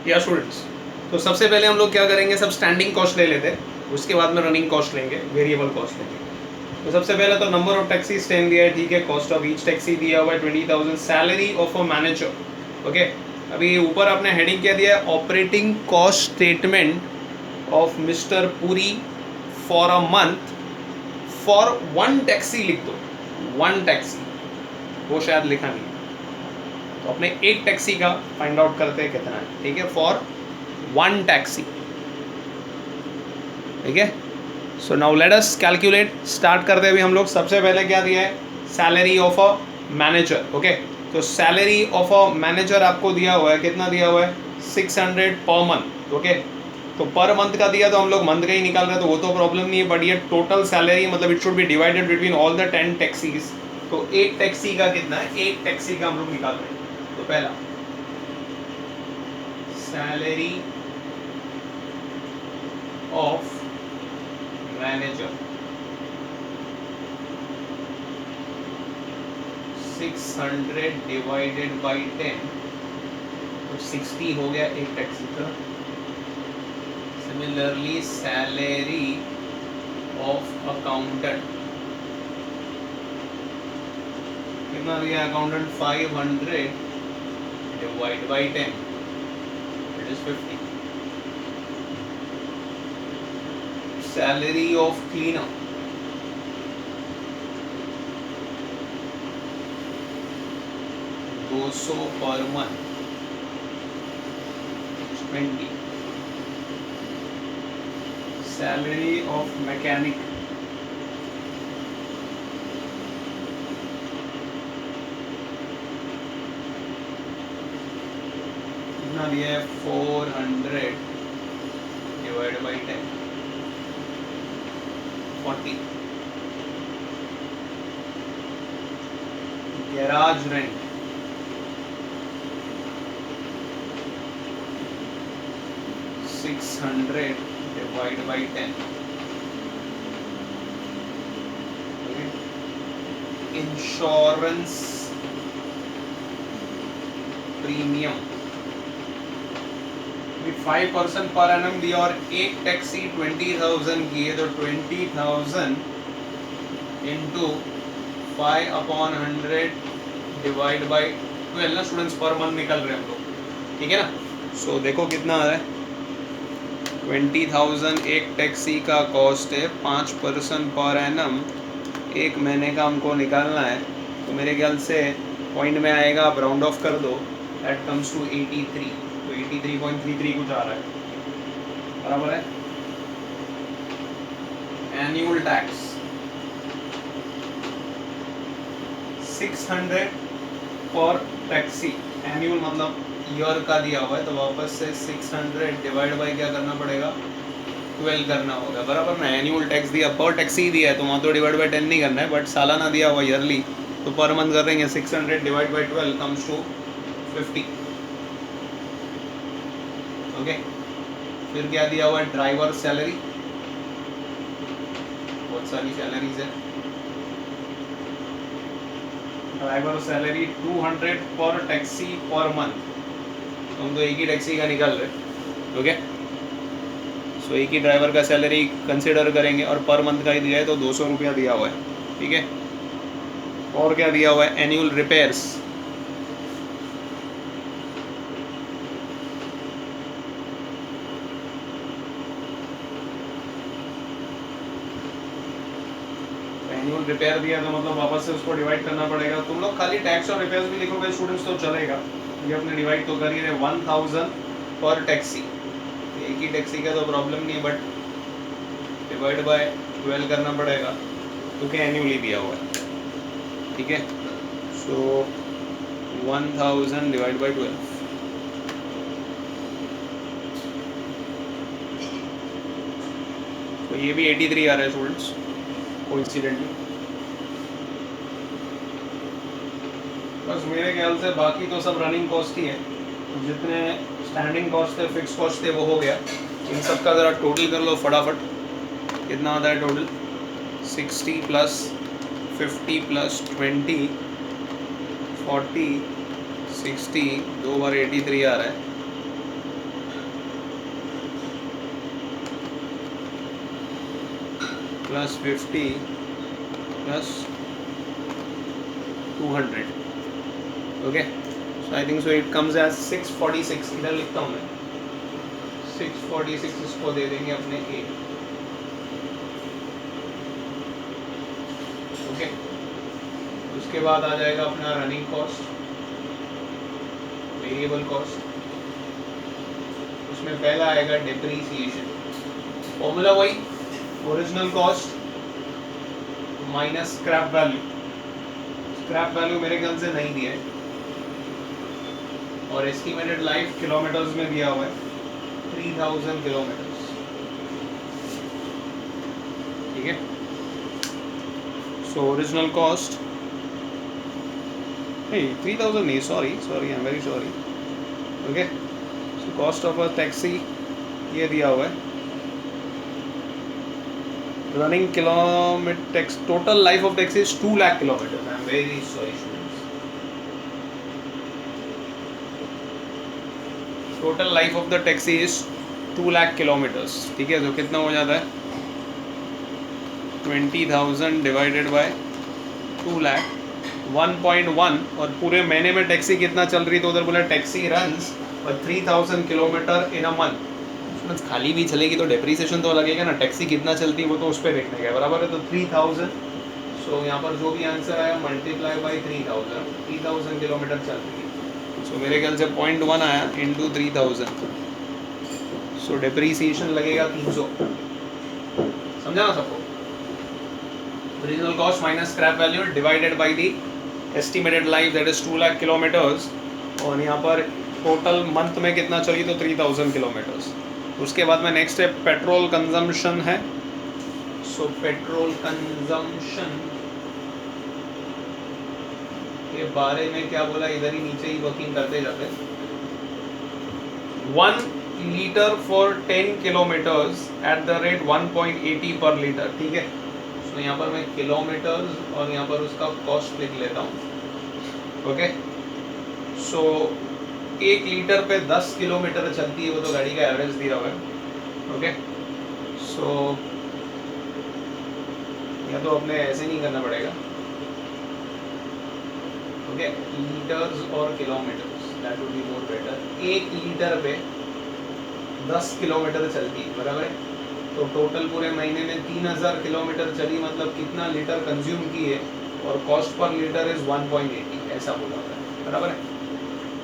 या स्टूडेंट्स, तो सबसे पहले हम लोग क्या करेंगे, सब स्टैंडिंग कॉस्ट ले लेते हैं, उसके बाद में रनिंग कॉस्ट लेंगे, वेरिएबल कॉस्ट लेंगे। तो सबसे पहले तो नंबर ऑफ टैक्सीज 10 दिया है, ठीक है। कॉस्ट ऑफ ईच टैक्सी दिया हुआ है 20,000। Salary of a manager, okay. अभी ऊपर आपने हेडिंग क्या दिया है, operating cost statement of mister Puri for a month for one taxi लिख दो, वन टैक्सी, वो शायद लिखा नहीं है, तो अपने एक टैक्सी का फाइंड आउट करते हैं कितना है, ठीक है, फॉर वन टैक्सी, ठीक है। So now let us calculate, start करते हैं अभी हम लोग। सबसे पहले क्या दिया है, salary of a manager, okay. तो सैलरी ऑफ अ मैनेजर आपको दिया हुआ है, कितना दिया हुआ है, 600 पर मंथ, ओके। तो पर मंथ का दिया तो हम लोग मंथ का ही निकाल रहे हैं, तो वो तो प्रॉब्लम नहीं है, बट ये टोटल सैलरी मतलब it should be divided between all the 10 taxis. तो एक टैक्सी का कितना है, एक टैक्सी का हम लोग निकाल रहे हैं। तो पहला salary of manager 600 divided by 10, तो 60 हो गया एक टैक्सी का। सिमिलरली सैलरी ऑफ अकाउंटेंट कितना दिया accountant, 500 divide by 10, it is 50। Salary of cleaner 200 per month, 20। Salary of mechanic 400 divide by 10, 40। Garage rent 600 divide by 10, insurance premium 5% per annum दिया और एक टैक्सी 20,000 की है, तो 20,000 इंटू 5/100 डिवाइड बाई 12 ना students, per month निकल रहे हैं हम लोग, ठीक है ना। सो देखो कितना आ रहा है, 20,000 एक टैक्सी का कॉस्ट है, 5% पर एनम एक महीने का हमको निकालना है, तो मेरे ख्याल से पॉइंट में आएगा, आप राउंड ऑफ कर दो, दैट कम्स टू 83, तो 83.33 कुछ आ रहा है, बराबर है। एनुअल टैक्स 600 पर टैक्सी, एनुअल मतलब ईयर का दिया हुआ है, तो वापस से 600 डिवाइड बाई क्या करना पड़ेगा, 12 करना होगा, बराबर ना। एनुअल टैक्स दिया, पर टैक्सी दिया है, तो वहाँ तो डिवाइड बाई 10 नहीं करना है, बट सालाना दिया हुआ ईयरली, तो पर मंथ कर देंगे 600 divide by 12 comes to 50, okay. फिर क्या दिया हुआ है, ड्राइवर सैलरी, बहुत सारी सैलरीज है। ड्राइवर सैलरी 200 पर टैक्सी पर मंथ, तो हम तो एक ही टैक्सी का निकाल रहे, ओके। सो एक ही ड्राइवर का सैलरी कंसिडर करेंगे, और पर मंथ का ही दिया है, तो 200 रुपया दिया हुआ है, ठीक है। और क्या दिया हुआ है, एनुअल रिपेयर्स एनुअल रिपेयर दिया, तो मतलब वापस से उसको डिवाइड करना पड़ेगा। तुम लोग खाली टैक्स और रिपेयर्स भी लिखोगे स्टूडेंट्स तो चलेगा, ये अपने डिवाइड तो कर ही रहे। 1000 पर टैक्सी, एक ही टैक्सी का तो प्रॉब्लम नहीं है, बट डिवाइड बाय 12 करना पड़ेगा, क्योंकि एनुअली दिया हुआ है, ठीक है। सो 1000 डिवाइड बाई 12, तो ये भी 83 आ रहा है स्टूडेंट्स, कोइंसिडेंटली। बस मेरे ख्याल से बाकी तो सब रनिंग कॉस्ट ही है, जितने स्टैंडिंग कॉस्ट थे, फिक्स कॉस्ट थे, वो हो गया। इन सब का ज़रा टोटल कर लो फटाफट, कितना आता है टोटल, 60 प्लस 50 प्लस 20 40 60, 2 बार 83 आ रहा है, plus 50 plus 200. Okay, so I think so it comes as 646. इधर लिखता हूँ मैं 646. इसको दे देंगे अपने ए. ओके, उसके बाद आ जाएगा अपना रनिंग कॉस्ट, वेरिएबल कॉस्ट. उसमें पहला आएगा डिप्रीसिएशन. फॉर्मूला वही, original cost minus scrap value. Scrap value मेरे ख्याल से नहीं दिया है, और एस्टिमेटेड लाइफ किलोमीटर्स में दिया हुआ है 3000 किलोमीटर्स. ठीक है, सो ओरिजिनल कॉस्ट 3000 नहीं, sorry I am very sorry. Okay, so cost of a taxi ये दिया हुआ है. Running kilometre, total life of taxi is 2 lakh kilometre. I am very sorry students. Total life of the taxi is 2 lakh kilometres. ठीक है, तो कितना हो जाता है 20,000 डिवाइडेड बाय 2 लाख 1.1. और पूरे महीने में टैक्सी कितना चल रही, तो उधर बोला टैक्सी रन्स और 3000 किलोमीटर इन अ मंथ. खाली भी चलेगी तो डेप्रीसिएशन तो लगेगा ना. टैक्सी कितना चलती है वो तो उस पर देखने का बराबर है. तो 3000, सो यहाँ पर जो भी आंसर आया मल्टीप्लाई बाई 3000 किलोमीटर चल रही है. सो मेरे ख्याल से 0.1 आया इंटू 3000. सो डेप्रीसिएशन लगेगा 300. समझा ना सबको? Original cost minus scrap value divided by the estimated life that is 2 lakh kilometres. और यहाँ पर टोटल मंथ में कितना चली, तो 3000 किलोमीटर्स. उसके बाद में नेक्स्ट है पेट्रोल कंजम्पशन है. सो पेट्रोल कंजम्पशन के बारे में क्या बोला, इधर ही नीचे ही वर्किंग करते जाते. 1 litre for 10 kilometres at the rate 1.80 पर लीटर. ठीक है, तो यहाँ पर मैं किलोमीटर्स और यहाँ पर उसका कॉस्ट लिख लेता हूँ. ओके, सो 1 लीटर पे 10 किलोमीटर चलती है, वो तो गाड़ी का एवरेज दिया हुआ है. ओके, सो या तो अपने ऐसे नहीं करना पड़ेगा. ओके, लीटर्स और kilometres, that would be more better. 1 litre पे 10 किलोमीटर चलती है, बराबर है. तो टोटल पूरे महीने में 3000 किलोमीटर चली, मतलब कितना लीटर कंज्यूम किए, और कॉस्ट पर लीटर इज 1.80, ऐसा बोला होता है, बराबर है.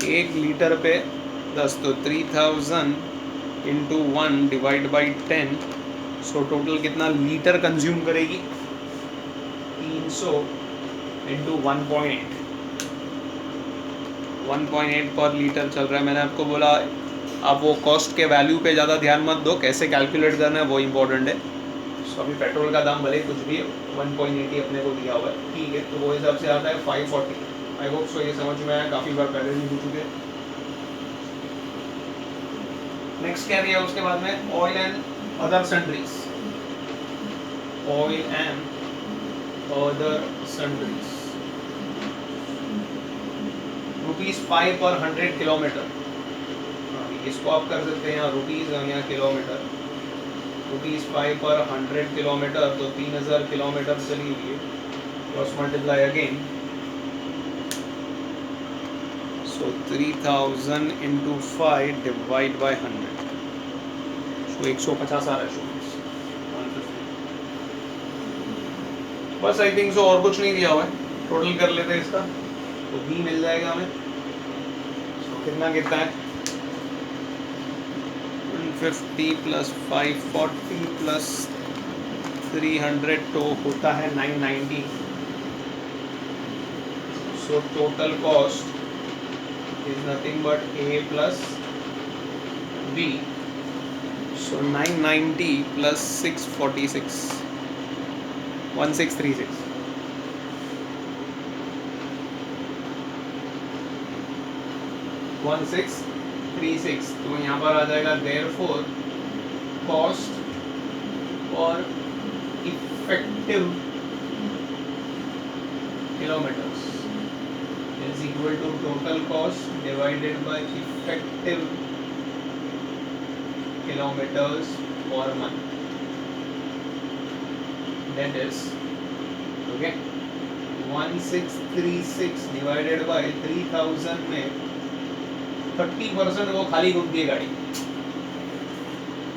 1 लीटर पे 10, तो 3000 into 1 divide by 10. So total कितना लीटर कंज्यूम करेगी, 300 इंटू 1.8 पर लीटर चल रहा है. मैंने आपको बोला आप वो कॉस्ट के वैल्यू पे ज़्यादा ध्यान मत दो, कैसे कैलकुलेट करना है वो इम्पोर्टेंट है. सो अभी पेट्रोल का दाम भले कुछ भी 1.80 अपने को दिया हुआ है, ठीक है, तो वो हिसाब से आता है 540. आई होप सो ये समझ में आया, काफ़ी बार पहले भी हो चुके. नेक्स्ट क्या दिया उसके बाद में, oil and other sundries. Oil and other sundries ₹5 पर 100 किलोमीटर. इसको आप कर सकते हैं यहाँ रुपीज़ और यहाँ किलोमीटर. ₹5 पर 100 किलोमीटर, तो 3000 किलोमीटर चली हुई है. Cross multiply again, so 3000 into 5 divide by 100. सो 150 आ रहा है. बस आई थिंक सो, और कुछ नहीं दिया हुआ है. टोटल कर लेते हैं इसका, तो भी मिल जाएगा हमें. सो कितना कितना है, 150 प्लस 540 प्लस 300, तो होता है 990. So total cost is nothing but A plus B. So 990 plus 646, 1636. तो यहाँ पर आ जाएगा देयरफॉर कॉस्ट और effective kilometres is equal to total cost divided by effective kilometres per month. that is okay 1636 divided by 3000 में 30% वो खाली घूमती है गाड़ी,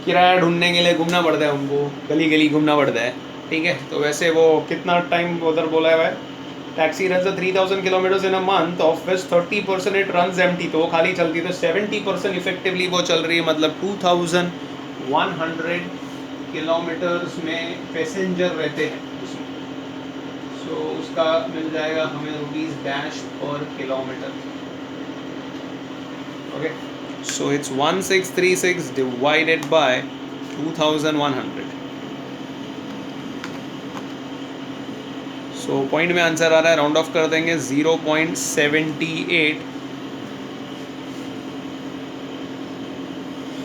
किराया ढूंढने के लिए घूमना पड़ता है उनको, गली गली घूमना पड़ता है, ठीक है। तो वैसे वो कितना टाइम उधर बोला है, taxi runs 3000 kilometres in a month of which 30% it runs empty, तो वो खाली चलती है, तो 70% इफेक्टिवली वो चल रही है, मतलब 2100 किलोमीटर्स में पैसेंजर रहते हैं उसमें। सो उसका मिल जाएगा हमें रुपीज़ डैश पर kilometre. Okay, so it's 1636 divided by 2100। So point में आंसर आ रहा है, राउंड ऑफ कर देंगे 0.78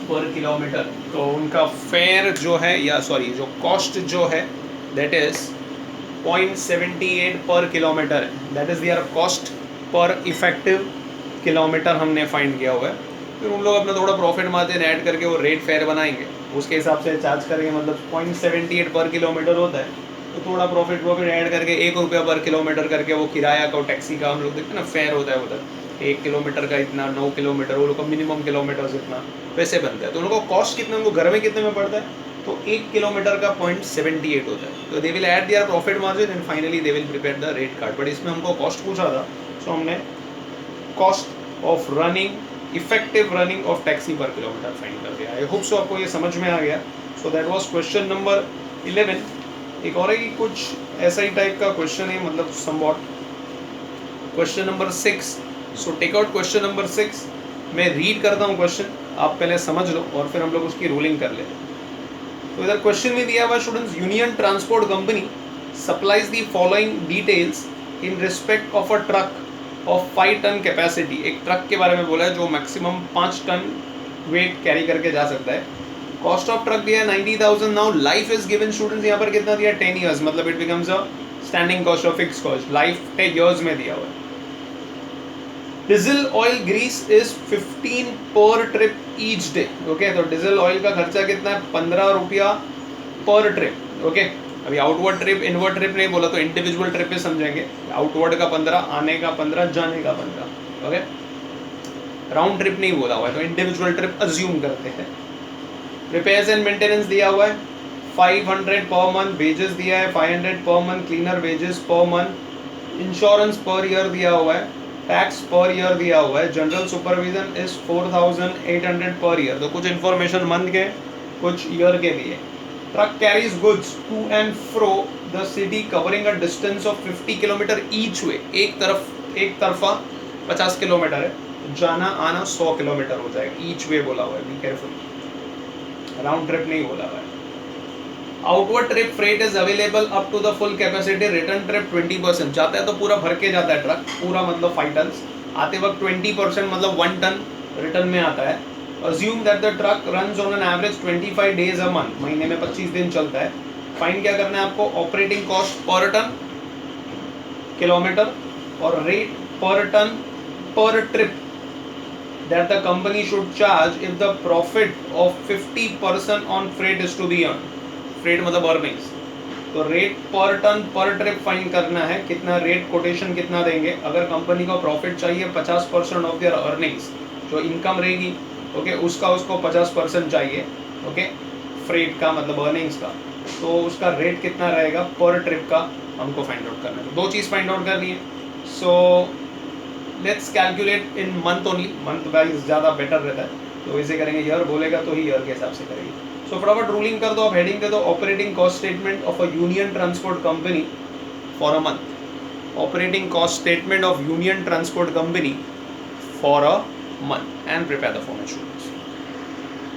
पर किलोमीटर। तो उनका फेयर जो है, या सॉरी जो कॉस्ट जो है दैट इज 0.78 पर किलोमीटर है, that is there cost per effective kilometre हमने फाइंड किया हुआ है। फिर उन लोग अपना थोड़ा प्रॉफिट मार्जिन ऐड करके वो रेट फेयर बनाएंगे, उसके हिसाब से चार्ज करेंगे, मतलब 0.78 पर किलोमीटर होता है, तो थोड़ा प्रॉफिट ऐड करके 1 रुपया पर किलोमीटर करके वो किराया का टैक्सी का हम लोग देखते हैं ना फेयर होता है उधर, 1 किलोमीटर का इतना, 9 किलोमीटर वो लोग का मिनिमम किलोमीटर इतना, वैसे बनता है। तो उनको कॉस्ट कितना, उनको घर में कितने में पड़ता है, तो 1 किलोमीटर का 0.78 होता है। तो they will add their profit margin and finally they will prepare the rate card. But इसमें हमको कॉस्ट पूछा था, सो हमने cost of running, effective running of taxi पर किलोमीटर फाइंड कर दिया। आई होप सो आपको ये समझ में आ गया। So that was question number 11। एक और ही कुछ ऐसा ही टाइप का क्वेश्चन है, मतलब somewhat question number 6। So take out question number 6। मैं रीड करता हूँ क्वेश्चन, आप पहले समझ लो और फिर हम लोग उसकी रूलिंग कर लेते हैं। तो इधर क्वेश्चन में दिया हुआ students, union transport company supplies the following details in respect of a truck of 5 ton capacity. एक ट्रक के बारे में बोला है जो मैक्सिमम 5 टन वेट कैरी करके जा सकता है। कॉस्ट ऑफ ट्रक दिया है 90,000। Now life is given students, यहाँ पर कितना दिया, 10 ईयर्स, मतलब it becomes a standing cost और फिक्स कॉस्ट, लाइफ 10 ईयर्स में दिया हुआ है। डीजल ऑयल ग्रीस इज 15 पर ट्रिप ईच डे। ओके, तो डीजल ऑयल का खर्चा कितना है, 15 रुपया पर ट्रिप। ओके, अभी आउटवर्ड ट्रिप इनवर्ड ट्रिप नहीं बोला, तो इंडिविजुअल ट्रिप पे समझेंगे। आउटवर्ड का 15, आने का 15, जाने का 15। ओके, राउंड ट्रिप नहीं बोला हुआ है, तो इंडिविजुअल ट्रिप अज्यूम करते हैं। रिपेयर्स एंड मेंटेनेंस दिया हुआ है 500 पर मंथ, वेजेस दिया है 500 per month, cleaner wages per month, insurance per year दिया हुआ है, टैक्स पर ईयर दिया हुआ है, general supervision is 4800 per year. तो कुछ इन्फॉर्मेशन मंथ के, कुछ ईयर के लिए। Truck carries goods to and fro the city covering a distance of 50 kilometre each way. एक तरफा 50 किलोमीटर है, जाना आना 100 किलोमीटर हो जाएगा। ईच वे बोला हुआ है, बी केयरफुल, राउंड ट्रिप नहीं बोला हुआ है। Outward trip freight is available up to the full capacity, return trip 20%। जाता है तो पूरा भर के जाता है ट्रक, पूरा मतलब 5 टन, आते वक्त 20% मतलब 1 टन रिटर्न में आता है। Assume that the truck runs on an average 25 days a month, महीने में 25 दिन चलता है। फाइंड क्या करना है आपको, ऑपरेटिंग कॉस्ट पर टन किलोमीटर और rate per ton per trip that the company should charge if the profit of 50% on freight is to be earned. Freight मतलब earnings, तो rate per ton per trip find करना है, कितना rate quotation कितना देंगे। अगर company को profit चाहिए 50% ऑफ देयर अर्निंग्स, जो इनकम रहेगी, ओके, उसको 50% चाहिए, ओके, फ्रेट का मतलब अर्निंग्स का, तो उसका रेट कितना रहेगा पर ट्रिप का हमको फाइंड आउट करना है। तो 2 चीज़ फाइंड आउट करनी है। So let's calculate in month only, month wise ज़्यादा बेटर रहता है, तो इसे करेंगे। ईयर बोलेगा तो ही ईयर के हिसाब से करेंगे। सो फटाफट रूलिंग कर दो, आप हेडिंग दे दो, operating cost statement of a union transport company for a month. Operating cost statement of union transport company for a month and prepare the format sheet.